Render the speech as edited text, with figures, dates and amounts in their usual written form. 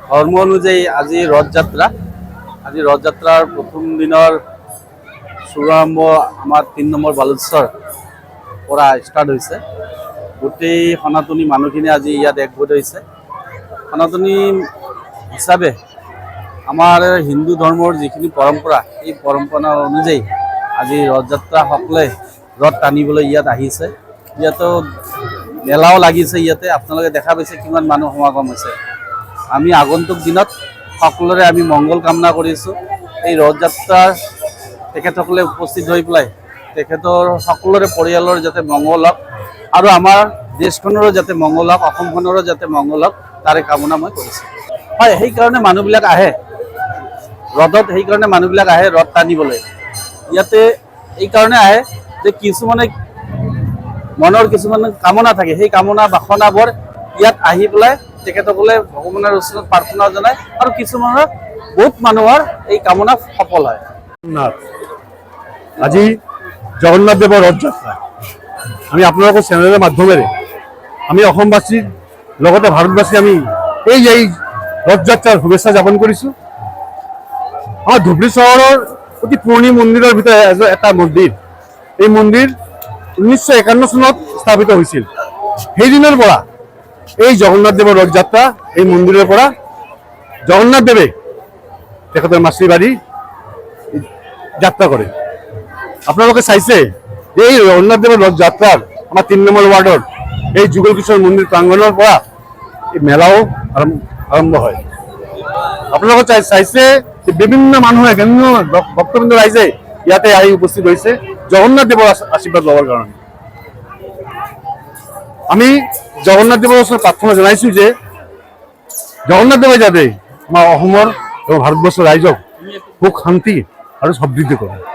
ধৰ্ম অনুযায়ী আজি ৰথযাত্ৰাৰ প্ৰথম দিনৰ শুভাৰম্ভ আমাৰ ৩ নম্বৰ বালুচৰ পৰা ষ্টাৰ্ট হৈছে। গোটেই সনাতনী মানুহখিনি আজি ইয়াত একগোট হৈছে। সনাতনী হিচাপে আমাৰ হিন্দু ধৰ্মৰ যিখিনি পৰম্পৰা, এই পৰম্পৰা অনুযায়ী আজি ৰথযাত্ৰা সকলে ৰথ টানিবলৈ ইয়াত আহিছে। ইয়াতো মেলাও লাগিছে। ইয়াতে আপোনালোকে দেখা পাইছে কিমান মানুহ সমাগম হৈছে। আমি আগন্তুক দিনত সকলোৰে আমি মংগল কামনা কৰিছোঁ। এই ৰথযাত্ৰাৰ তেখেতসকলে উপস্থিত হৈ পেলাই তেখেতৰ সকলোৰে পৰিয়ালৰ যাতে মংগল হওক আৰু আমাৰ দেশখনৰো যাতে মংগল হওক, অসমখনৰো যাতে মংগল হওক, তাৰে কামনা মই কৰিছোঁ। হয়, সেইকাৰণে মানুহবিলাক আহে ৰথত, সেইকাৰণে মানুহবিলাক আহে ৰথ টানিবলৈ। ইয়াতে এইকাৰণে আহে যে কিছুমানে মনৰ কিছুমান কামনা থাকে, সেই কামনা বাসনাবোৰ ইয়াত আহি পেলাই তেখেতসকলে ভগৱানৰ ওচৰত প্ৰাৰ্থনা জনায় আৰু কিছুমানৰ বহুত মানুহৰ এই কামনা সফল হয়। আজি জগন্নাথ দেৱৰ ৰথযাত্ৰা আমি আপোনালোকৰ চেনেলৰ মাধ্যমেৰে আমি অসমবাসীৰ লগতে ভাৰতবাসী আমি এই ৰথযাত্ৰাৰ শুভেচ্ছা জ্ঞাপন কৰিছোঁ। আমাৰ ধুবুৰী চহৰৰ অতি পুৰণি মন্দিৰৰ ভিতৰত এটা মন্দিৰ। এই মন্দিৰ 1951 চনত স্থাপিত হৈছিল। সেইদিনৰ পৰা এই জগন্নাথ দেৱৰ ৰথযাত্ৰা এই মন্দিৰৰ পৰা জগন্নাথ দেৱে তেখেতৰ মাতৃ বাৰী যাত্ৰা কৰে। আপোনালোকে চাইছে এই জগন্নাথ দেৱৰ ৰথযাত্ৰাৰ আমাৰ ৩ নম্বৰ ৱাৰ্ডৰ এই যুগল কিশোৰ মন্দিৰ প্ৰাংগণৰ পৰা এই মেলাও আৰম্ভ হয়। আপোনালোকে চাইছে যে বিভিন্ন মানুহে, বিভিন্ন ভক্তবৃন্দ ৰাইজে ইয়াতে আহি উপস্থিত হৈছে জগন্নাথ দেৱৰ আশীৰ্বাদ ল'বৰ কাৰণে। আমি জগন্নাথ দেৱৰ ওচৰত প্ৰাৰ্থনা জনাইছোঁ যে জগন্নাথ দেৱে যাতে আমাৰ অসমৰ এবং ভাৰতবৰ্ষৰ ৰাইজক সুখ শান্তি আৰু সমৃদ্ধি কৰে।